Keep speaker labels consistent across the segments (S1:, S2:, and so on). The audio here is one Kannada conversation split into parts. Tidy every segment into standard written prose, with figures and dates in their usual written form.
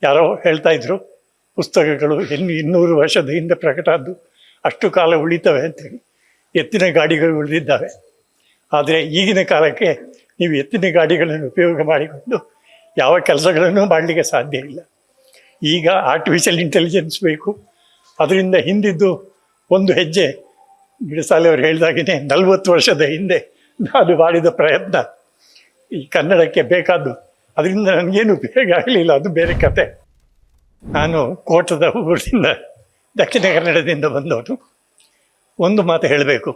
S1: ಯಾರೋ ಹೇಳ್ತಾ ಇದ್ರು, ಪುಸ್ತಕಗಳು 200 ವರ್ಷದ ಹಿಂದೆ ಪ್ರಕಟ ಆದ್ದು ಅಷ್ಟು ಕಾಲ ಉಳಿತವೆ ಅಂತೇಳಿ. ಎತ್ತಿನ ಗಾಡಿಗಳು ಉಳಿದಿದ್ದಾವೆ. ಆದರೆ ಈಗಿನ ಕಾಲಕ್ಕೆ ನೀವು ಎತ್ತಿನ ಗಾಡಿಗಳನ್ನು ಉಪಯೋಗ ಮಾಡಿಕೊಂಡು ಯಾವ ಕೆಲಸಗಳನ್ನು ಮಾಡಲಿಕ್ಕೆ ಸಾಧ್ಯ ಇಲ್ಲ. ಈಗ ಆರ್ಟಿಫಿಷಿಯಲ್ ಇಂಟೆಲಿಜೆನ್ಸ್ ಬೇಕು. ಅದರಿಂದ ಹಿಂದಿದ್ದು ಒಂದು ಹೆಜ್ಜೆ ಗಿಡಸಾಲೆ ಅವರು ಹೇಳಿದಾಗೇ 40 ವರ್ಷದ ಹಿಂದೆ ನಾನು ಮಾಡಿದ ಪ್ರಯತ್ನ ಈ ಕನ್ನಡಕ್ಕೆ ಬೇಕಾದ್ದು. ಅದರಿಂದ ನನಗೇನು ಉಪಯೋಗ ಆಗಲಿಲ್ಲ, ಅದು ಬೇರೆ ಕತೆ. ನಾನು ಕೋಟದ ಊರಿನಿಂದ, ದಕ್ಷಿಣ ಕನ್ನಡದಿಂದ ಬಂದವರು. ಒಂದು ಮಾತು ಹೇಳಬೇಕು,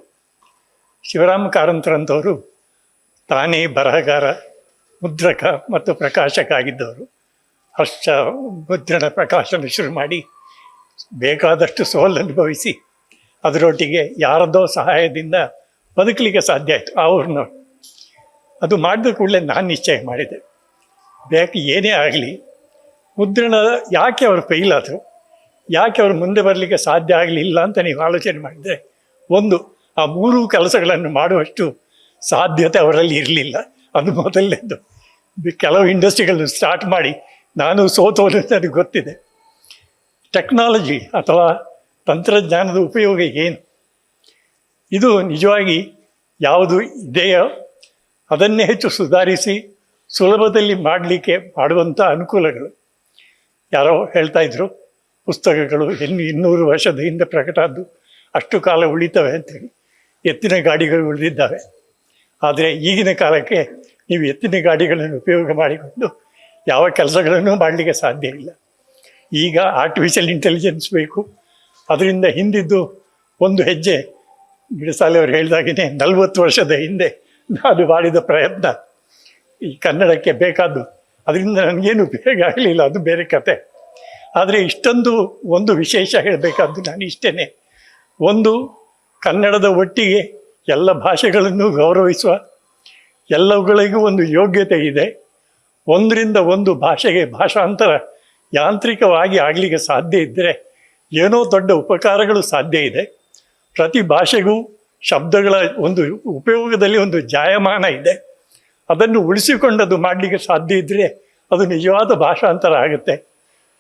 S1: ಶಿವರಾಮ ಕಾರಂತರಂಥವರು ತಾನೇ ಬರಹಗಾರ, ಮುದ್ರಕ ಮತ್ತು ಪ್ರಕಾಶಕ ಆಗಿದ್ದವರು. ಹರ್ಷ ಮುದ್ರಣ ಪ್ರಕಾಶನ ಶುರು ಮಾಡಿ ಬೇಕಾದಷ್ಟು ಸೋಲು ಅನುಭವಿಸಿ ಅದರೊಟ್ಟಿಗೆ ಯಾರದೋ ಸಹಾಯದಿಂದ ಬದುಕಲಿಕ್ಕೆ ಸಾಧ್ಯ ಆಯಿತು ಅವ್ರನ್ನ. ಅದು ಮಾಡಿದ ಕೂಡಲೇ ನಾನು ನಿಶ್ಚಯ ಮಾಡಿದೆ, ಏನೇ ಆಗಲಿ ಮುದ್ರಣ ಯಾಕೆ ಅವರು ಫೇಲ್ ಆದರು, ಯಾಕೆ ಅವರು ಮುಂದೆ ಬರಲಿಕ್ಕೆ ಸಾಧ್ಯ ಆಗಲಿಲ್ಲ ಅಂತ ನೀವು ಆಲೋಚನೆ ಮಾಡಿದರೆ, ಒಂದು ಆ 3 ಕೆಲಸಗಳನ್ನು ಮಾಡುವಷ್ಟು ಸಾಧ್ಯತೆ ಅವರಲ್ಲಿ ಇರಲಿಲ್ಲ. ಅದು ಮೊದಲನೇದು. ಕೆಲವು ಇಂಡಸ್ಟ್ರಿಗಳನ್ನು ಸ್ಟಾರ್ಟ್ ಮಾಡಿ ನಾನು ಸೋತೋದು ನನಗೆ ಗೊತ್ತಿದೆ. ಟೆಕ್ನಾಲಜಿ ಅಥವಾ ತಂತ್ರಜ್ಞಾನದ ಉಪಯೋಗ ಏನು, ಇದು ನಿಜವಾಗಿ ಯಾವುದು ಇದೆಯೋ ಅದನ್ನೇ ಹೆಚ್ಚು ಸುಧಾರಿಸಿ ಸುಲಭದಲ್ಲಿ ಮಾಡಲಿಕ್ಕೆ ಮಾಡುವಂಥ ಅನುಕೂಲಗಳು. ಯಾರೋ ಹೇಳ್ತಾ ಇದ್ರು, ಪುಸ್ತಕಗಳು 200 ವರ್ಷದ ಹಿಂದೆ ಪ್ರಕಟ ಆದ್ದು ಅಷ್ಟು ಕಾಲ ಉಳಿತವೆ ಅಂತೇಳಿ. ಎತ್ತಿನ ಗಾಡಿಗಳು ಉಳಿದಿದ್ದಾವೆ. ಆದರೆ ಈಗಿನ ಕಾಲಕ್ಕೆ ನೀವು ಎತ್ತಿನ ಗಾಡಿಗಳನ್ನು ಉಪಯೋಗ ಮಾಡಿಕೊಂಡು ಯಾವ ಕೆಲಸಗಳನ್ನು ಮಾಡಲಿಕ್ಕೆ ಸಾಧ್ಯ ಇಲ್ಲ. ಈಗ ಆರ್ಟಿಫಿಷಿಯಲ್ ಇಂಟೆಲಿಜೆನ್ಸ್ ಬೇಕು. ಅದರಿಂದ ಹಿಂದಿದ್ದು ಒಂದು ಹೆಜ್ಜೆ ಗಿಡಸಾಲೆ ಅವರು ಹೇಳಿದಾಗೇ 40 ವರ್ಷದ ಹಿಂದೆ ನಾನು ಮಾಡಿದ ಪ್ರಯತ್ನ ಈ ಕನ್ನಡಕ್ಕೆ ಬೇಕಾದ್ದು. ಅದರಿಂದ ನನಗೇನು ಉಪಯೋಗ ಆಗಲಿಲ್ಲ, ಅದು ಬೇರೆ ಕತೆ. ಆದರೆ ಇಷ್ಟೊಂದು ಒಂದು ವಿಶೇಷ ಹೇಳಬೇಕಾದ್ದು ನಾನು ಇಷ್ಟೇ. ಒಂದು, ಕನ್ನಡದ ಒಟ್ಟಿಗೆ ಎಲ್ಲ ಭಾಷೆಗಳನ್ನು ಗೌರವಿಸುವ, ಎಲ್ಲವುಗಳಿಗೂ ಒಂದು ಯೋಗ್ಯತೆ ಇದೆ. ಒಂದರಿಂದ ಒಂದು ಭಾಷೆಗೆ ಭಾಷಾಂತರ ಯಾಂತ್ರಿಕವಾಗಿ ಆಗಲಿಕ್ಕೆ ಸಾಧ್ಯ ಇದ್ದರೆ ಏನೋ ದೊಡ್ಡ ಉಪಕಾರಗಳು ಸಾಧ್ಯ ಇದೆ. ಪ್ರತಿ ಭಾಷೆಗೂ ಶಬ್ದಗಳ ಒಂದು ಉಪಯೋಗದಲ್ಲಿ ಒಂದು ಜಾಯಮಾನ ಇದೆ. ಅದನ್ನು ಉಳಿಸಿಕೊಂಡದು ಮಾಡಲಿಕ್ಕೆ ಸಾಧ್ಯ ಇದ್ದರೆ ಅದು ನಿಜವಾದ ಭಾಷಾಂತರ ಆಗುತ್ತೆ.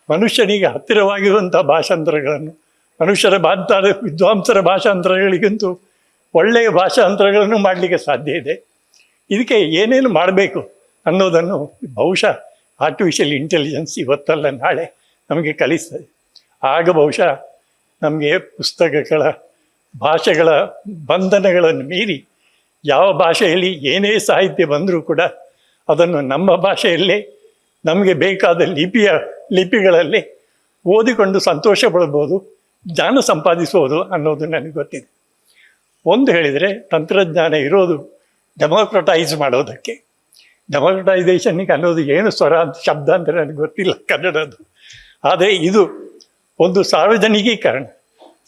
S1: ಮನುಷ್ಯನಿಗೆ ಹತ್ತಿರವಾಗಿರುವಂಥ ಭಾಷಾಂತರಗಳನ್ನು, ಮನುಷ್ಯರ ವಿದ್ವಾಂಸರ ಭಾಷಾಂತರಗಳಿಗಂತೂ ಒಳ್ಳೆಯ ಭಾಷಾಂತರಗಳನ್ನು ಮಾಡಲಿಕ್ಕೆ ಸಾಧ್ಯ ಇದೆ. ಇದಕ್ಕೆ ಏನೇನು ಮಾಡಬೇಕು ಅನ್ನೋದನ್ನು ಬಹುಶಃ ಆರ್ಟಿಫಿಷಿಯಲ್ ಇಂಟೆಲಿಜೆನ್ಸ್ ಇವತ್ತಲ್ಲ ನಾಳೆ ನಮಗೆ ಕಲಿಸ್ತದೆ. ಆಗ ಬಹುಶಃ ನಮಗೆ ಪುಸ್ತಕಗಳ ಭಾಷೆಗಳ ಬಂಧನಗಳನ್ನು ಮೀರಿ ಯಾವ ಭಾಷೆಯಲ್ಲಿ ಏನೇ ಸಾಹಿತ್ಯ ಬಂದರೂ ಕೂಡ ಅದನ್ನು ನಮ್ಮ ಭಾಷೆಯಲ್ಲೇ ನಮಗೆ ಬೇಕಾದ ಲಿಪಿಗಳಲ್ಲಿ ಓದಿಕೊಂಡು ಸಂತೋಷ ಪಡ್ಬೋದು, ಜ್ಞಾನ ಸಂಪಾದಿಸ್ಬೋದು ಅನ್ನೋದು ನನಗೆ ಗೊತ್ತಿದೆ. ಒಂದು ಹೇಳಿದರೆ, ತಂತ್ರಜ್ಞಾನ ಇರೋದು ಡೆಮೋಕ್ರಟೈಸ್ ಮಾಡೋದಕ್ಕೆ. ಡೆಮೋಕ್ರಟೈಸೇಷನ್ನಿಗೆ ಅನ್ನೋದು ಏನು ಸ್ವರ ಅಂತ ಶಬ್ದ ಅಂತ ನನಗೆ ಗೊತ್ತಿಲ್ಲ ಕನ್ನಡದ್ದು. ಆದರೆ ಇದು ಒಂದು ಸಾರ್ವಜನಿಕೀಕರಣ,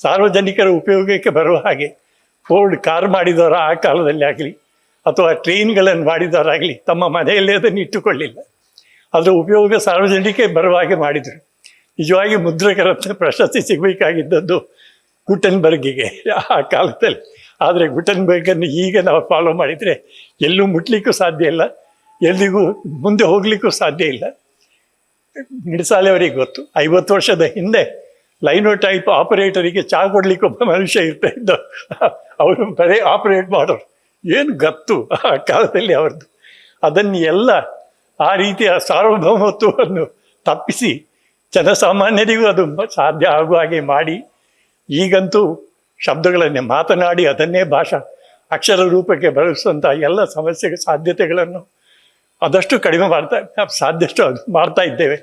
S1: ಸಾರ್ವಜನಿಕರ ಉಪಯೋಗಕ್ಕೆ ಬರುವ ಹಾಗೆ. ಫೋರ್ಡ್ ಕಾರ್ ಮಾಡಿದವರು ಆ ಕಾಲದಲ್ಲಿ ಆಗಲಿ ಅಥವಾ ಟ್ರೈನ್ಗಳನ್ನು ಮಾಡಿದವರಾಗಲಿ ತಮ್ಮ ಮನೆಯಲ್ಲೇ ಅದನ್ನು ಇಟ್ಟುಕೊಳ್ಳಿಲ್ಲ. ಅದರ ಉಪಯೋಗ ಸಾರ್ವಜನಿಕ ಬರುವ ಹಾಗೆ ಮಾಡಿದರು. ನಿಜವಾಗಿ ಮುದ್ರಕರತ್ನ ಪ್ರಶಸ್ತಿ ಸಿಗಬೇಕಾಗಿದ್ದದ್ದು ಗುಟೆನ್ಬರ್ಗಿಗೆ ಆ ಕಾಲದಲ್ಲಿ. ಆದರೆ ಗುಟೆನ್ಬರ್ಗನ್ನು ಈಗ ನಾವು ಫಾಲೋ ಮಾಡಿದರೆ ಎಲ್ಲೂ ಮುಟ್ಲಿಕ್ಕೂ ಸಾಧ್ಯ ಇಲ್ಲ, ಎಲ್ಲಿಗೂ ಮುಂದೆ ಹೋಗಲಿಕ್ಕೂ ಸಾಧ್ಯ ಇಲ್ಲ. ಗಿಡಸಾಲೆ ಅವರಿಗೆ ಗೊತ್ತು, 50 ವರ್ಷದ ಹಿಂದೆ ಲೈನೋಟೈಪ್ ಆಪರೇಟರಿಗೆ ಚಹಾ ಕೊಡ್ಲಿಕ್ಕೆ ಒಬ್ಬ ಮನುಷ್ಯ ಇರ್ತಾ ಇದ್ದ. ಅವರು ಬರೀ ಆಪರೇಟ್ ಮಾಡೋರು. ಏನು ಗತ್ತು ಆ ಕಾಲದಲ್ಲಿ ಅವ್ರದ್ದು. ಅದನ್ನು ಎಲ್ಲ ಆ ರೀತಿಯ ಸಾರ್ವಭೌಮತ್ವವನ್ನು ತಪ್ಪಿಸಿ ಜನಸಾಮಾನ್ಯರಿಗೂ ಅದು ಸಾಧ್ಯ ಆಗುವ ಹಾಗೆ ಮಾಡಿ, ಈಗಂತೂ ಶಬ್ದಗಳನ್ನೇ ಮಾತನಾಡಿ ಅದನ್ನೇ ಭಾಷಾ ಅಕ್ಷರ ರೂಪಕ್ಕೆ ಬಳಸುವಂಥ ಎಲ್ಲ ಸಾಧ್ಯತೆಗಳನ್ನು ಆದಷ್ಟು ಕಡಿಮೆ ಸಾಧ್ಯಷ್ಟು ಅದು ಮಾಡ್ತಾ ಇದ್ದೇವೆ.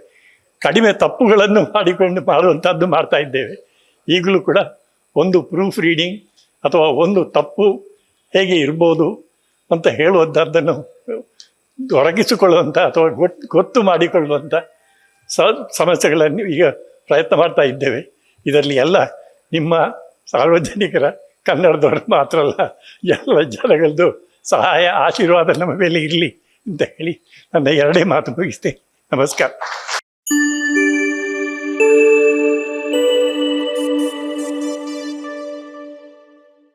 S1: ಕಡಿಮೆ ತಪ್ಪುಗಳನ್ನು ಮಾಡುವಂಥದ್ದು ಮಾಡ್ತಾ ಇದ್ದೇವೆ. ಈಗಲೂ ಕೂಡ ಒಂದು ಪ್ರೂಫ್ ರೀಡಿಂಗ್ ಅಥವಾ ಒಂದು ತಪ್ಪು ಹೇಗೆ ಇರ್ಬೋದು ಅಂತ ಹೇಳುವಂಥದ್ದನ್ನು ಒರಗಿಸಿಕೊಳ್ಳುವಂಥ ಅಥವಾ ಗೊತ್ತು ಮಾಡಿಕೊಳ್ಳುವಂಥ ಸಮಸ್ಯೆಗಳನ್ನು ಈಗ ಪ್ರಯತ್ನ ಮಾಡ್ತಾ ಇದ್ದೇವೆ. ಇದರಲ್ಲಿ ಎಲ್ಲ ನಿಮ್ಮ ಸಾರ್ವಜನಿಕರ, ಕನ್ನಡದವರು ಮಾತ್ರ ಅಲ್ಲ, ಎಲ್ಲ ಜನಗಳದ್ದು ಸಹಾಯ, ಆಶೀರ್ವಾದ ನಮ್ಮ ಮೇಲೆ ಇರಲಿ ಅಂತ ಹೇಳಿ ನನ್ನ 2 ಮಾತು ಮುಗಿಸ್ತೇನೆ. ನಮಸ್ಕಾರ.